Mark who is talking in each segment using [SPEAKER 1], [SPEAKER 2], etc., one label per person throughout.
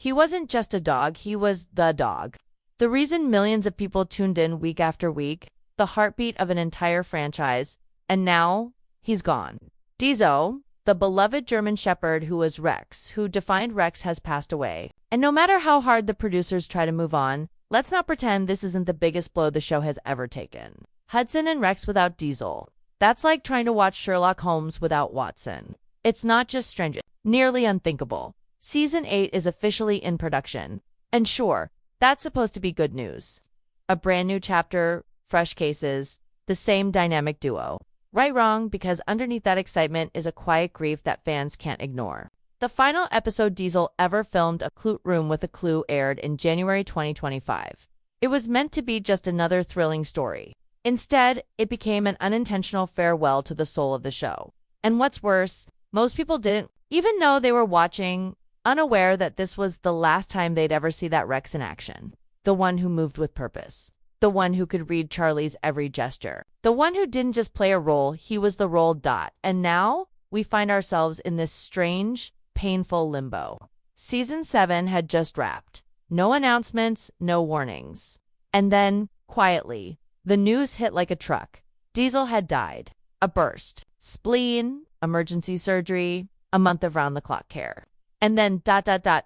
[SPEAKER 1] He wasn't just a dog, he was the dog. The reason millions of people tuned in week after week, the heartbeat of an entire franchise, and now he's gone. Diesel, the beloved German Shepherd who was Rex, who defined Rex, has passed away. And no matter how hard the producers try to move on, let's not pretend this isn't the biggest blow the show has ever taken. Hudson and Rex without Diesel. That's like trying to watch Sherlock Holmes without Watson. It's not just stringent, nearly unthinkable. Season 8 is officially in production. And sure, that's supposed to be good news. A brand new chapter, fresh cases, the same dynamic duo. Right, wrong, because underneath that excitement is a quiet grief that fans can't ignore. The final episode Diesel ever filmed, A Clue Room with a Clue, aired in January 2025. It was meant to be just another thrilling story. Instead, it became an unintentional farewell to the soul of the show. And what's worse, most people didn't even know they were watching, unaware that this was the last time they'd ever see that Rex in action. The one who moved with purpose. The one who could read Charlie's every gesture. The one who didn't just play a role, he was the role. And now, we find ourselves in this strange, painful limbo. Season 7 had just wrapped. No announcements, no warnings. And then, quietly, the news hit like a truck. Diesel had died. A burst. Spleen, emergency surgery, a month of round-the-clock care. And then,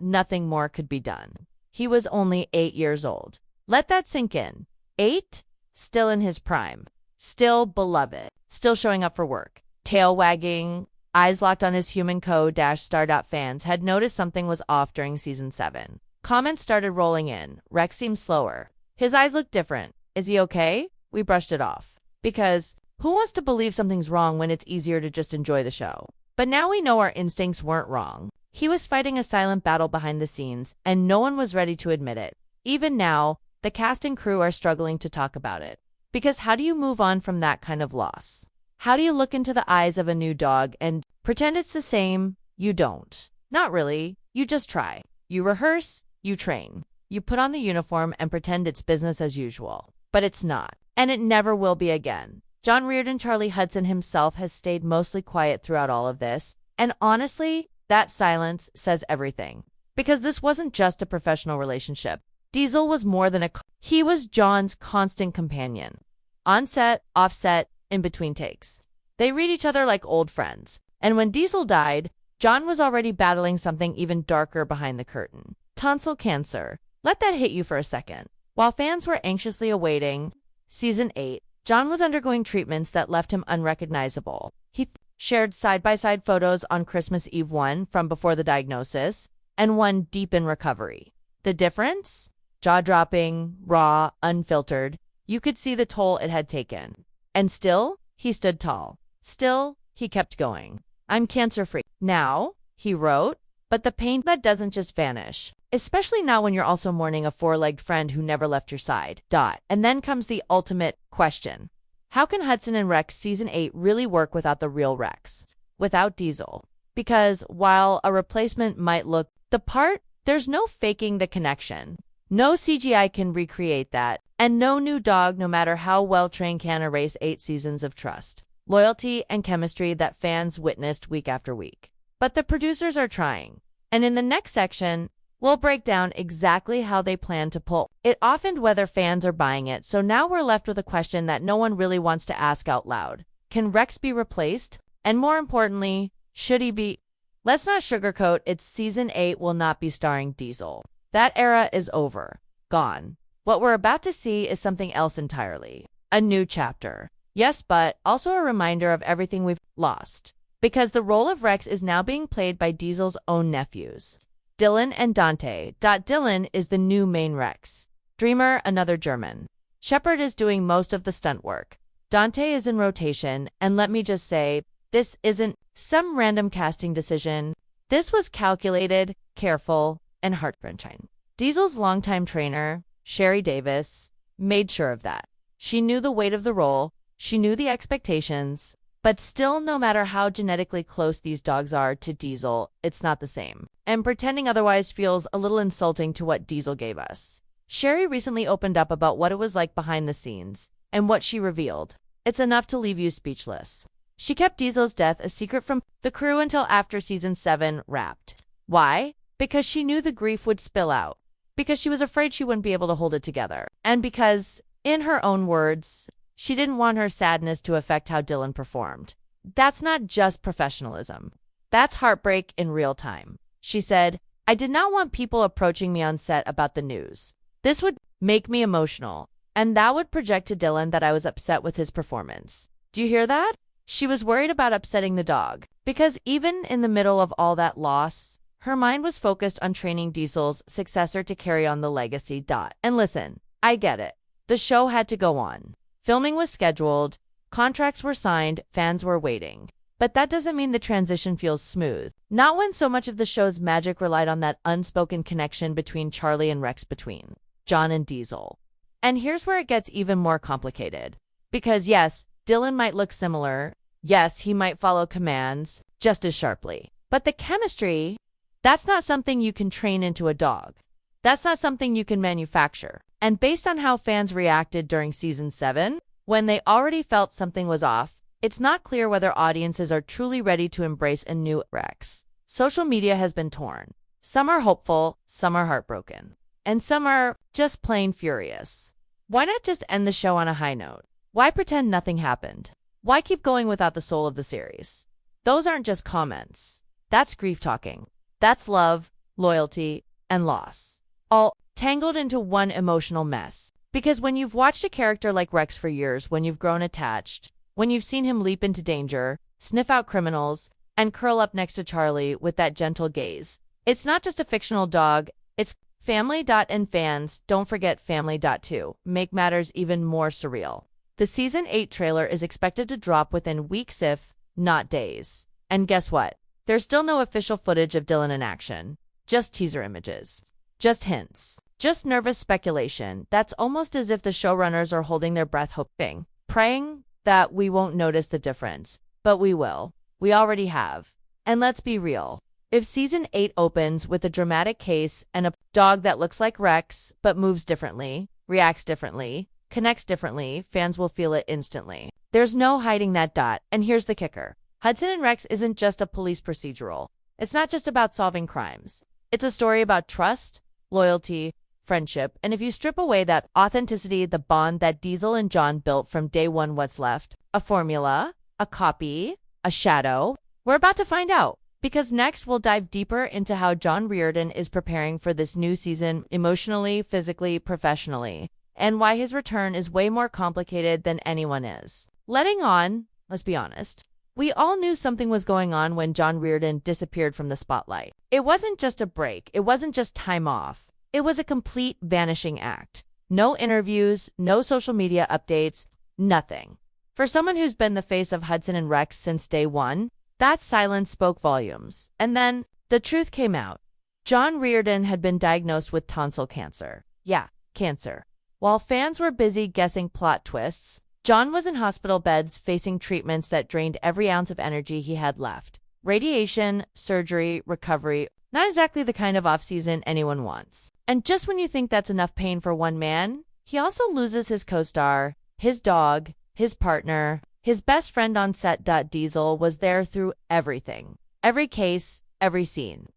[SPEAKER 1] nothing more could be done. He was only 8 years old. Let that sink in. 8? Still in his prime. Still beloved. Still showing up for work. Tail wagging, eyes locked on his human co-star. Fans had noticed something was off during Season 7. Comments started rolling in. Rex seemed slower. His eyes looked different. Is he okay? We brushed it off. Because who wants to believe something's wrong when it's easier to just enjoy the show? But now we know our instincts weren't wrong. He was fighting a silent battle behind the scenes, and no one was ready to admit it. Even now, the cast and crew are struggling to talk about it. Because how do you move on from that kind of loss? How do you look into the eyes of a new dog and pretend it's the same? You don't. Not really. You just try. You rehearse, you train. You put on the uniform and pretend it's business as usual. But it's not. And it never will be again. John Reardon, Charlie Hudson himself, has stayed mostly quiet throughout all of this. And honestly, that silence says everything. Because this wasn't just a professional relationship. Diesel was more than he was John's constant companion. On set, off set, in between takes. They read each other like old friends. And when Diesel died, John was already battling something even darker behind the curtain. Tonsil cancer. Let that hit you for a second. While fans were anxiously awaiting Season 8, John was undergoing treatments that left him unrecognizable. He shared side-by-side photos on Christmas Eve, one from before the diagnosis, and one deep in recovery. The difference? Jaw-dropping, raw, unfiltered. You could see the toll it had taken. And still, he stood tall. Still, he kept going. I'm cancer-free now, he wrote, but the pain that doesn't just vanish. Especially not when you're also mourning a four-legged friend who never left your side. And then comes the ultimate question. How can Hudson and Rex Season 8 really work without the real Rex? Without Diesel? Because while a replacement might look the part, there's no faking the connection. No CGI can recreate that, and no new dog, no matter how well-trained, can erase 8 seasons of trust, loyalty, and chemistry that fans witnessed week after week. But the producers are trying. And in the next section, we'll break down exactly how they plan to pull it off and whether fans are buying it. So now we're left with a question that no one really wants to ask out loud. Can Rex be replaced? And more importantly, should he be? Let's not sugarcoat it. Season 8 will not be starring Diesel. That era is over. Gone. What we're about to see is something else entirely. A new chapter. Yes, but also a reminder of everything we've lost. Because the role of Rex is now being played by Diesel's own nephews, Dylan and Dante. Dylan is the new main Rex. Dreamer, another German. Shepherd is doing most of the stunt work. Dante is in rotation, and let me just say, this isn't some random casting decision. This was calculated, careful, and heart-wrenching. Diesel's longtime trainer, Sherry Davis, made sure of that. She knew the weight of the role, she knew the expectations, but still, no matter how genetically close these dogs are to Diesel, it's not the same. And pretending otherwise feels a little insulting to what Diesel gave us. Sherry recently opened up about what it was like behind the scenes, and what she revealed. It's enough to leave you speechless. She kept Diesel's death a secret from the crew until after Season 7 wrapped. Why? because she knew the grief would spill out, because she was afraid she wouldn't be able to hold it together, and because, in her own words, she didn't want her sadness to affect how Dylan performed. That's not just professionalism. That's heartbreak in real time. She said, I did not want people approaching me on set about the news. This would make me emotional, and that would project to Dylan that I was upset with his performance. Do you hear that? She was worried about upsetting the dog, because even in the middle of all that loss, her mind was focused on training Diesel's successor to carry on the legacy. And listen, I get it. The show had to go on. Filming was scheduled, contracts were signed, fans were waiting. But that doesn't mean the transition feels smooth. Not when so much of the show's magic relied on that unspoken connection between Charlie and Rex, between John and Diesel. And here's where it gets even more complicated. Because yes, Dylan might look similar. Yes, he might follow commands just as sharply. But the chemistry, that's not something you can train into a dog. That's not something you can manufacture. And based on how fans reacted during season 7, when they already felt something was off, it's not clear whether audiences are truly ready to embrace a new Rex. Social media has been torn. Some are hopeful, some are heartbroken, and some are just plain furious. Why not just end the show on a high note? Why pretend nothing happened? Why keep going without the soul of the series? Those aren't just comments. That's grief talking. That's love, loyalty, and loss, all tangled into one emotional mess. Because when you've watched a character like Rex for years, when you've grown attached, when you've seen him leap into danger, sniff out criminals, and curl up next to Charlie with that gentle gaze, it's not just a fictional dog, it's family. And fans, don't forget family. To make matters even more surreal, the season 8 trailer is expected to drop within weeks, if not days. And guess what? There's still no official footage of Dylan in action, just teaser images, just hints, just nervous speculation. That's almost as if the showrunners are holding their breath, hoping, praying that we won't notice the difference. But we will. We already have. And let's be real. If season 8 opens with a dramatic case and a dog that looks like Rex but moves differently, reacts differently, connects differently, fans will feel it instantly. There's no hiding that. And here's the kicker. Hudson and Rex isn't just a police procedural. It's not just about solving crimes. It's a story about trust, loyalty, friendship, and if you strip away that authenticity, the bond that Diesel and John built from day one, what's left? A formula? A copy? A shadow? We're about to find out. Because next we'll dive deeper into how John Reardon is preparing for this new season emotionally, physically, professionally, and why his return is way more complicated than anyone is letting on. Let's be honest. We all knew something was going on when John Reardon disappeared from the spotlight. It wasn't just a break. It wasn't just time off. It was a complete vanishing act. No interviews, no social media updates, nothing. For someone who's been the face of Hudson and Rex since day one, that silence spoke volumes. And then the truth came out. John Reardon had been diagnosed with tonsil cancer. Yeah, cancer. While fans were busy guessing plot twists, John was in hospital beds facing treatments that drained every ounce of energy he had left. Radiation, surgery, recovery. Not exactly the kind of off-season anyone wants. And just when you think that's enough pain for one man, he also loses his co-star, his dog, his partner, his best friend on set. Diesel was there through everything. Every case, every scene,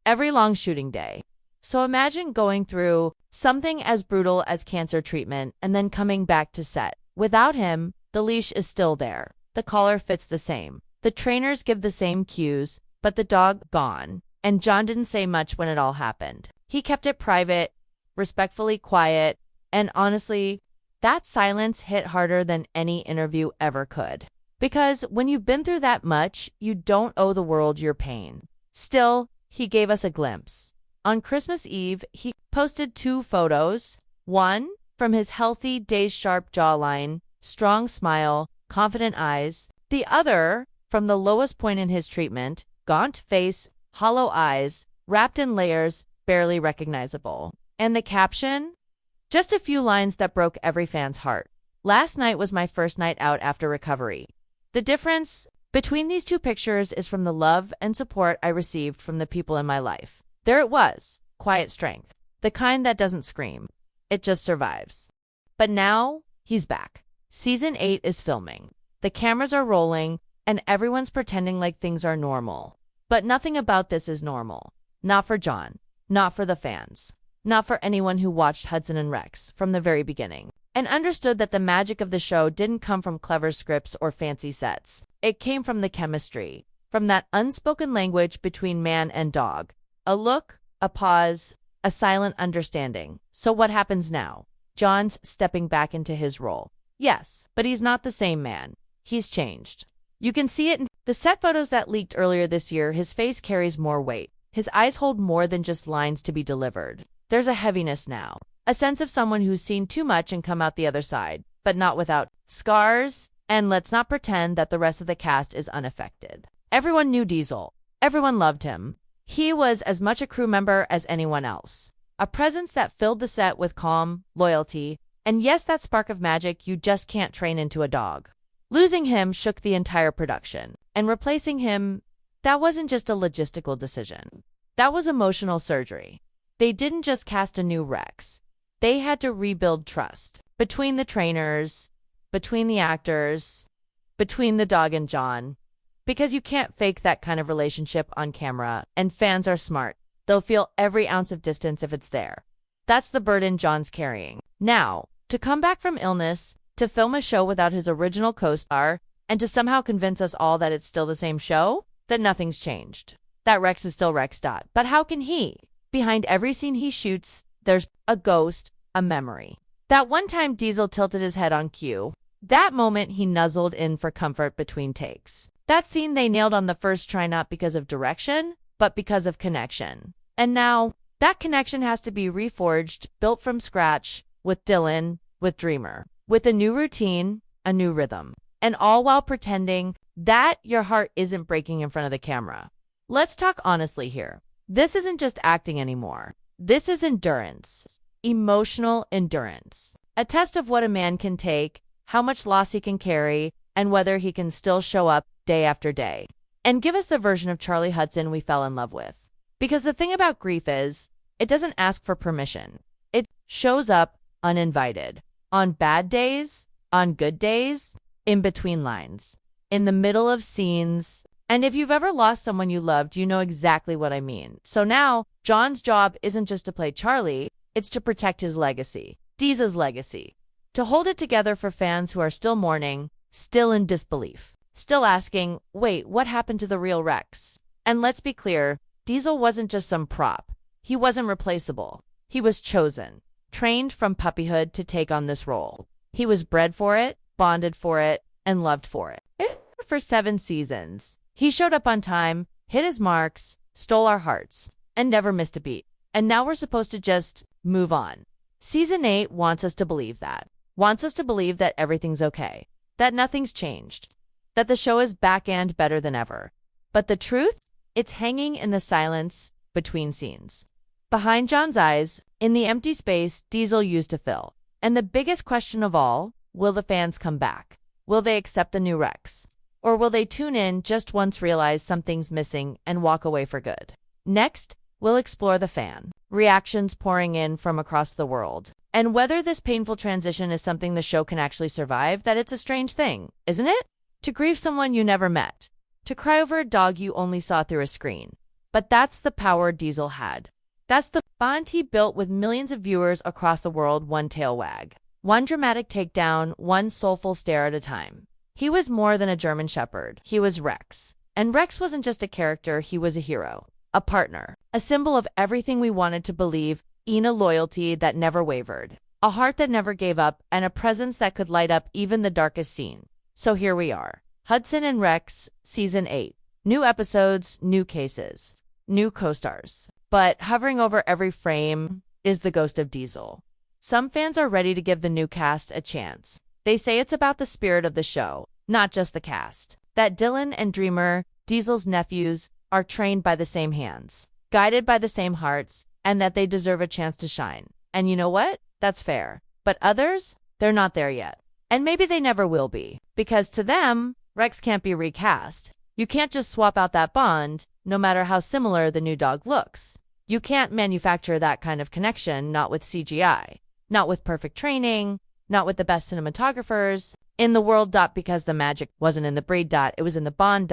[SPEAKER 1] every long shooting day. So imagine going through something as brutal as cancer treatment and then coming back to set. Without him, the leash is still there. The collar fits the same. The trainers give the same cues, but the dog gone. And John didn't say much when it all happened. He kept it private, respectfully quiet, and honestly, that silence hit harder than any interview ever could. Because when you've been through that much, you don't owe the world your pain. Still, he gave us a glimpse. On Christmas Eve, he posted 2 photos. One, from his healthy, days-sharp jawline, strong smile, confident eyes. The other, from the lowest point in his treatment, gaunt face, hollow eyes, wrapped in layers, barely recognizable. And the caption? Just a few lines that broke every fan's heart. Last night was my first night out after recovery. The difference between these 2 pictures is from the love and support I received from the people in my life. There it was, quiet strength, the kind that doesn't scream. It just survives. But now, he's back. Season 8 is filming. The cameras are rolling, and everyone's pretending like things are normal. But nothing about this is normal. Not for John. Not for the fans. Not for anyone who watched Hudson and Rex from the very beginning and understood that the magic of the show didn't come from clever scripts or fancy sets. It came from the chemistry, from that unspoken language between man and dog. A look, a pause, a silent understanding. So what happens now? John's stepping back into his role. Yes, but he's not the same man. He's changed. You can see it in the set photos that leaked earlier this year. His face carries more weight. His eyes hold more than just lines to be delivered. There's a heaviness now, a sense of someone who's seen too much and come out the other side, but not without scars. And let's not pretend that the rest of the cast is unaffected. Everyone knew Diesel. Everyone loved him. He was as much a crew member as anyone else. A presence that filled the set with calm, loyalty, and yes, that spark of magic you just can't train into a dog. Losing him shook the entire production, and replacing him, that wasn't just a logistical decision. That was emotional surgery. They didn't just cast a new Rex. They had to rebuild trust between the trainers, between the actors, between the dog and John. Because you can't fake that kind of relationship on camera, and fans are smart. They'll feel every ounce of distance if it's there. That's the burden John's carrying. Now, to come back from illness, to film a show without his original co-star, and to somehow convince us all that it's still the same show, that nothing's changed. That Rex is still Rex. But how can he? Behind every scene he shoots, there's a ghost, a memory. That one time Diesel tilted his head on cue. That moment he nuzzled in for comfort between takes. That scene they nailed on the first try, not because of direction, but because of connection. And now, that connection has to be reforged, built from scratch, with Dylan, with Dreamer, with a new routine, a new rhythm, and all while pretending that your heart isn't breaking in front of the camera. Let's talk honestly here. This isn't just acting anymore. This is endurance. Emotional endurance. A test of what a man can take, how much loss he can carry, and whether he can still show up day after day and give us the version of Charlie Hudson we fell in love with. Because the thing about grief is, it doesn't ask for permission. It shows up uninvited. On bad days, on good days, in between lines, in the middle of scenes. And if you've ever lost someone you loved, you know exactly what I mean. So now, John's job isn't just to play Charlie, it's to protect his legacy, Diesel's legacy. To hold it together for fans who are still mourning, still in disbelief, still asking, wait, what happened to the real Rex? And let's be clear, Diesel wasn't just some prop. He wasn't replaceable. He was chosen, trained from puppyhood to take on this role. He was bred for it, bonded for it, and loved for it. For 7 seasons, he showed up on time, hit his marks, stole our hearts, and never missed a beat. And now we're supposed to just move on. Season 8 wants us to believe that. Wants us to believe that everything's okay, that nothing's changed, that the show is back and better than ever. But the truth? It's hanging in the silence between scenes. Behind John's eyes, in the empty space Diesel used to fill. And the biggest question of all, will the fans come back? Will they accept the new Rex? Or will they tune in just once, realize something's missing, and walk away for good? Next, we'll explore the fan reactions pouring in from across the world. And whether this painful transition is something the show can actually survive, that it's a strange thing, isn't it? To grieve someone you never met. To cry over a dog you only saw through a screen. But that's the power Diesel had. That's the bond he built with millions of viewers across the world, one tail wag. One dramatic takedown, one soulful stare at a time. He was more than a German shepherd. He was Rex. And Rex wasn't just a character, he was a hero. A partner. A symbol of everything we wanted to believe, in a loyalty that never wavered. A heart that never gave up, and a presence that could light up even the darkest scene. So here we are. Hudson and Rex, Season 8. New episodes, new cases, new co-stars. But hovering over every frame is the ghost of Diesel. Some fans are ready to give the new cast a chance. They say it's about the spirit of the show, not just the cast. That Dylan and Dreamer, Diesel's nephews, are trained by the same hands, guided by the same hearts, and that they deserve a chance to shine. And you know what? That's fair. But others, they're not there yet. And maybe they never will be. Because to them, Rex can't be recast. You can't just swap out that bond, no matter how similar the new dog looks. You can't manufacture that kind of connection, not with CGI, not with perfect training, not with the best cinematographers in the world. Because the magic wasn't in the breed. It was in the bond.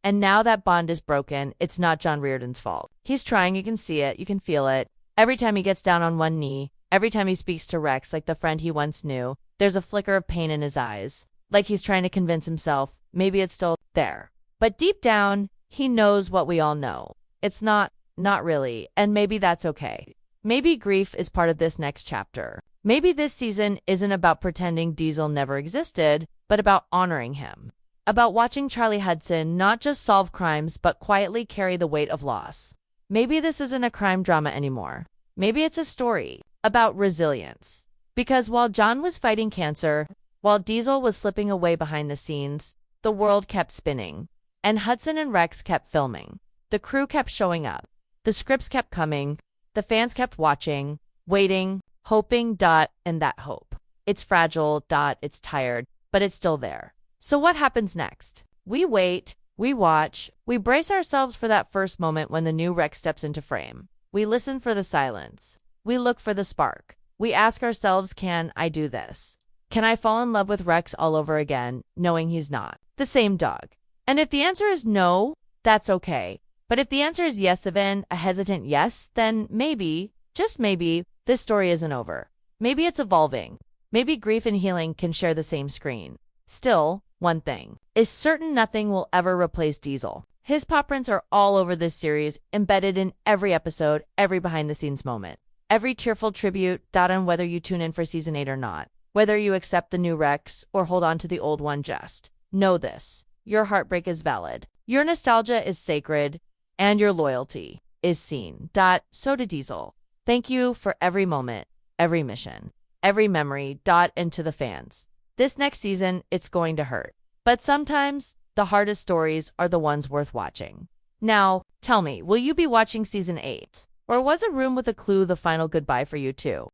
[SPEAKER 1] And now that bond is broken, it's not John Reardon's fault. He's trying, you can see it, you can feel it. Every time he gets down on one knee, every time he speaks to Rex like the friend he once knew, there's a flicker of pain in his eyes. Like he's trying to convince himself, maybe it's still there. But deep down, he knows what we all know. It's not really, and maybe that's okay. Maybe grief is part of this next chapter. Maybe this season isn't about pretending Diesel never existed, but about honoring him. About watching Charlie Hudson not just solve crimes, but quietly carry the weight of loss. Maybe this isn't a crime drama anymore. Maybe it's a story about resilience. Because while John was fighting cancer, while Diesel was slipping away behind the scenes, the world kept spinning. And Hudson and Rex kept filming. The crew kept showing up. The scripts kept coming. The fans kept watching, waiting, hoping, and that hope. It's fragile, it's tired, but it's still there. So what happens next? We wait, we watch, we brace ourselves for that first moment when the new Rex steps into frame. We listen for the silence. We look for the spark. We ask ourselves, can I do this? Can I fall in love with Rex all over again, knowing he's not the same dog? And if the answer is no, that's okay. But if the answer is yes, even a hesitant yes, then maybe, just maybe, this story isn't over. Maybe it's evolving. Maybe grief and healing can share the same screen. Still, one thing is certain: nothing will ever replace Diesel. His paw prints are all over this series, embedded in every episode, every behind-the-scenes moment. Every tearful tribute, on whether you tune in for season 8 or not. Whether you accept the new Rex or hold on to the old one, just know this: your heartbreak is valid. Your nostalgia is sacred. And your loyalty is seen. So to Diesel, thank you for every moment, every mission, every memory. And to the fans, this next season, it's going to hurt. But sometimes, the hardest stories are the ones worth watching. Now, tell me, will you be watching season 8? Or was A Room with a Clue the final goodbye for you too?